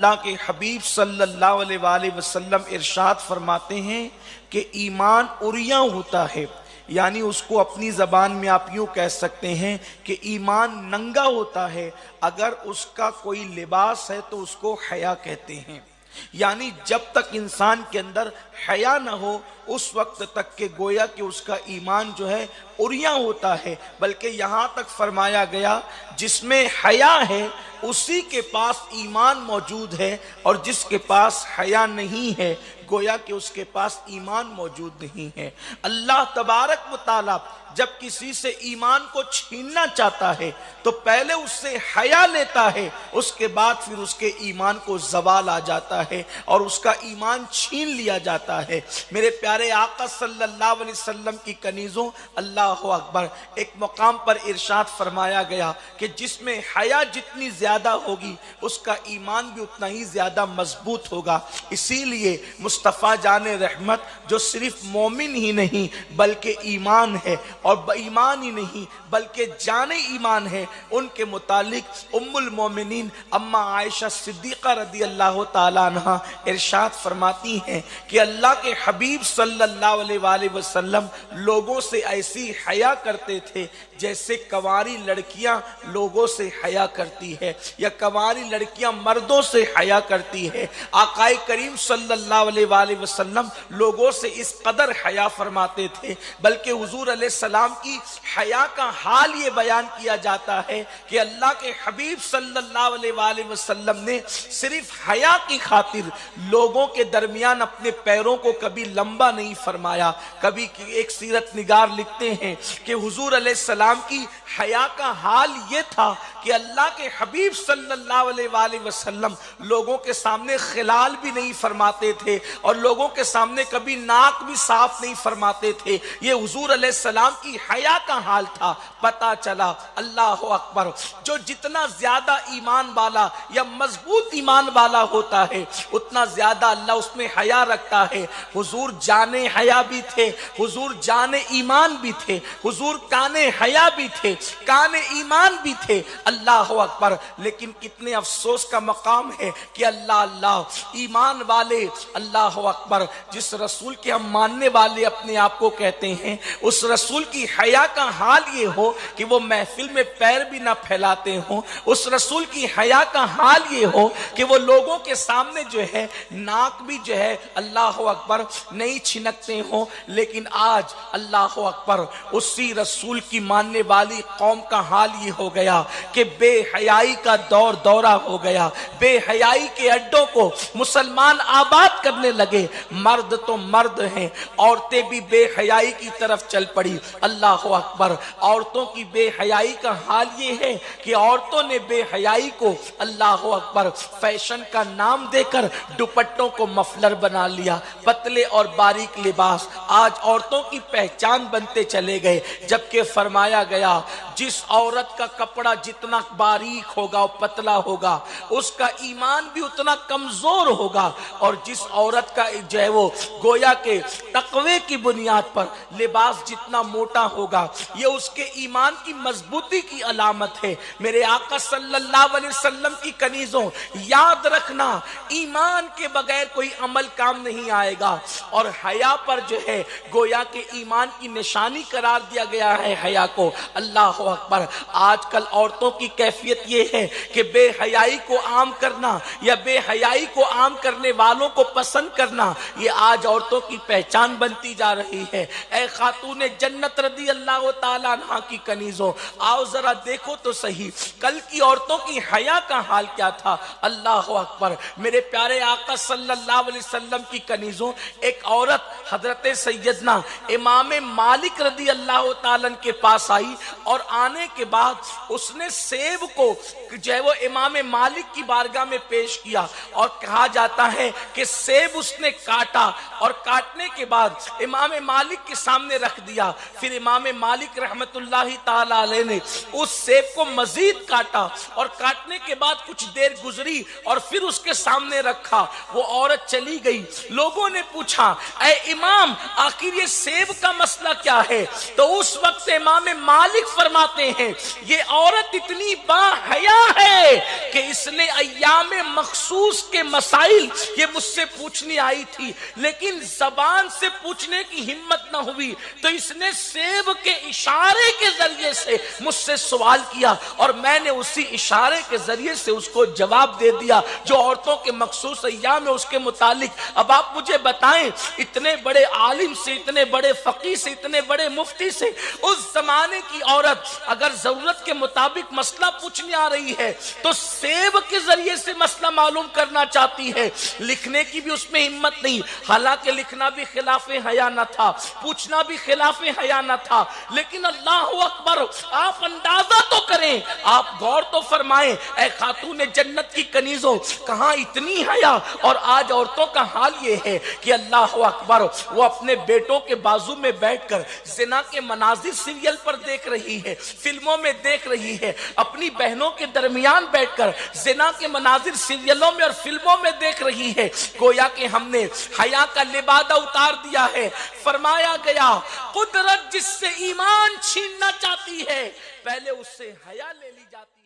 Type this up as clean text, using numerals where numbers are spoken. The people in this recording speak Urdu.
اللہ کے حبیب صلی اللہ علیہ وآلہ وسلم ارشاد فرماتے ہیں کہ ایمان عریاں ہوتا ہے، یعنی اس کو اپنی زبان میں آپ یوں کہہ سکتے ہیں کہ ایمان ننگا ہوتا ہے، اگر اس کا کوئی لباس ہے تو اس کو حیا کہتے ہیں۔ یعنی جب تک انسان کے اندر حیا نہ ہو اس وقت تک کہ گویا کہ اس کا ایمان جو ہے عریاں ہوتا ہے، بلکہ یہاں تک فرمایا گیا جس میں حیا ہے اسی کے پاس ایمان موجود ہے، اور جس کے پاس حیا نہیں ہے گویا کہ اس کے پاس ایمان موجود نہیں ہے۔ اللہ تبارک و تعالی جب کسی سے ایمان کو چھیننا چاہتا ہے تو پہلے اس سے حیا لیتا ہے، اس کے بعد پھر اس کے ایمان کو زوال آ جاتا ہے اور اس کا ایمان چھین لیا جاتا ہے۔ میرے پیارے آقا صلی اللہ علیہ وسلم کی کنیزوں، اللہ اکبر، ایک مقام پر ارشاد فرمایا گیا کہ جس میں حیا جتنی زیادہ ہوگی اس کا ایمان بھی اتنا ہی زیادہ مضبوط ہوگا۔ اسی لیے مصطفیٰ جان رحمت جو صرف مومن ہی نہیں بلکہ ایمان ہے، اور ایمان ہی نہیں بلکہ جان ایمان ہے، ان کے متعلق ام المومنین اما عائشہ صدیقہ رضی اللہ تعالیٰ عنہ ارشاد فرماتی ہیں کہ اللہ کے حبیب صلی اللہ علیہ وآلہ وسلم لوگوں سے ایسی حیا کرتے تھے جیسے کنواری لڑکیاں لوگوں سے حیا کرتی ہے یا کنواری لڑکیاں مردوں سے حیا کرتی ہے۔ آقا کریم صلی اللہ علیہ وآلہ وسلم لوگوں سے اس قدر حیا فرماتے تھے، بلکہ حضور علیہ السلام کی حیا کا حال یہ بیان کیا جاتا ہے کہ اللہ کے حبیب صلی اللہ علیہ وآلہ وسلم نے صرف حیا کی خاطر لوگوں کے درمیان اپنے پیروں کو کبھی لمبا نہیں فرمایا۔ کبھی ایک سیرت نگار لکھتے ہیں کہ حضور علیہ السلام کی حیا کا حال یہ تھا کہ اللہ کے حبیب صلی اللہ علیہ وآلہ وسلم لوگوں کے سامنے خلال بھی نہیں فرماتے تھے اور لوگوں کے سامنے کبھی ناک بھی صاف نہیں فرماتے تھے۔ یہ حضور علیہ السلام کی حیا کا حال تھا۔ پتہ چلا اللہ اکبر، جو جتنا زیادہ ایمان والا یا مضبوط ایمان والا ہوتا ہے اتنا زیادہ اللہ اس میں حیا رکھتا ہے۔ حضور جانے حیا بھی تھے، حضور جانے ایمان بھی تھے، حضور کانے حیا بھی تھے، کانے ایمان بھی تھے۔ اللہ اکبر، لیکن کتنے افسوس کا مقام ہے کہ اللہ ایمان والے، اللہ اکبر، جس رسول کے ہم ماننے والے اپنے آپ کو کہتے ہیں، اس رسول کی حیا کا حال یہ ہو کہ وہ محفل میں پیر بھی نہ پھیلاتے ہوں، اس رسول کی حیا کا حال یہ ہو کہ وہ لوگوں کے سامنے جو ہے ناک بھی جو ہے اللہ اکبر نہیں چھنکتے ہوں۔ لیکن آج اللہ اکبر اسی رسول کی ماننے والی قوم کا حال یہ ہو گیا کہ بے حیائی کا دور دورہ ہو گیا، بے حیائی کے اڈوں کو مسلمان آباد کرنے لگے۔ مرد تو مرد ہیں، عورتیں بھی بے حیائی کی طرف چل پڑی۔ اللہ اکبر، عورتوں کی بے حیائی کا حال یہ ہے کہ عورتوں نے بے حیائی کو اللہ اکبر فیشن کا نام دے کر دوپٹوں کو مفلر بنا لیا، پتلے اور باریک لباس آج عورتوں کی پہچان بنتے چلے گئے، جبکہ فرمایا گیا جس عورت کا کپڑا جتنا باریک ہوگا اور پتلا ہوگا اس کا ایمان بھی اتنا کمزور ہوگا، اور جس عورت کا جو ہے وہ گویا کے تقوی کی بنیاد پر لباس جتنا موٹا ہوگا یہ اس کے ایمان کی مضبوطی کی علامت ہے۔ میرے آقا صلی اللہ علیہ وسلم کی کنیزوں، یاد رکھنا ایمان کے بغیر کوئی عمل کام نہیں آئے گا، اور حیا پر جو ہے گویا کے ایمان کی نشانی قرار دیا گیا ہے حیا کو۔ اللہ اکبر، آج کل عورتوں کی کیفیت یہ ہے کہ بے حیائی کو عام کرنا یا بے حیائی کو عام کرنے والوں کو پسند کرنا یہ آج عورتوں کی پہچان بنتی جا رہی ہے۔ اے خاتون جنت رضی اللہ تعالیٰ عنہ کی کنیزوں، آؤ ذرا دیکھو تو صحیح کل کی عورتوں کی حیا کا حال کیا تھا۔ اللہ اکبر، میرے پیارے آقا صلی اللہ علیہ وسلم کی کنیزوں، ایک عورت حضرت سیدنا امام مالک رضی اللہ تعالیٰ کے پاس آئی، اور آنے کے بعد اس نے سیب کو جو ہے وہ امام مالک کی بارگاہ میں پیش کیا، اور کہا جاتا ہے کہ سیب اس نے کاٹا، اور کاٹنے کے بعد امام مالک کے سامنے رکھ دیا۔ پھر امام مالک رحمت اللہ تعالی علیہ نے اس سیب کو مزید کاٹا، اور کاٹنے کے بعد کچھ دیر گزری اور پھر اس کے سامنے رکھا۔ وہ عورت چلی گئی، لوگوں نے پوچھا اے امام آخر یہ سیب کا مسئلہ کیا ہے؟ تو اس وقت امام مالک فرماتے فرماتے ہیں یہ عورت اتنی باحیا ہے کہ اس نے ایام مخصوص کے مسائل یہ مجھ سے پوچھنے آئی تھی، لیکن زبان سے پوچھنے کی ہمت نہ ہوئی تو اس نے سیب کے اشارے کے ذریعے سے مجھ سے سوال کیا اور میں نے اسی اشارے کے ذریعے سے اس کو جواب دے دیا جو عورتوں کے مخصوص ایام ہے اس کے متعلق۔ اب آپ مجھے بتائیں اتنے بڑے عالم سے، اتنے بڑے فقیہ سے، اتنے بڑے مفتی سے اس زمانے کی عورت اگر ضرورت کے مطابق مسئلہ پوچھنے آ رہی ہے تو سیب کے ذریعے سے مسئلہ معلوم کرنا چاہتی ہے، لکھنے کی بھی اس میں ہمت نہیں، حالانکہ لکھنا بھی خلاف حیا نہ تھا، پوچھنا بھی خلاف حیا نہ تھا، لیکن اللہ اکبر آپ اندازہ تو کریں، آپ غور تو فرمائیں اے خاتون جنت کی کنیزوں، کہاں اتنی حیا اور آج عورتوں کا حال یہ ہے کہ اللہ اکبر وہ اپنے بیٹوں کے بازو میں بیٹھ کر زنا کے مناظر سیریل پر دیکھ رہی ہے، فلموں میں دیکھ رہی ہے، اپنی بہنوں کے درمیان بیٹھ کر زنا کے مناظر سیریلوں میں اور فلموں میں دیکھ رہی ہے، گویا کہ ہم نے حیا کا لبادہ اتار دیا ہے۔ فرمایا گیا قدرت جس سے ایمان چھیننا چاہتی ہے پہلے اس سے حیا لے لی جاتی ہے۔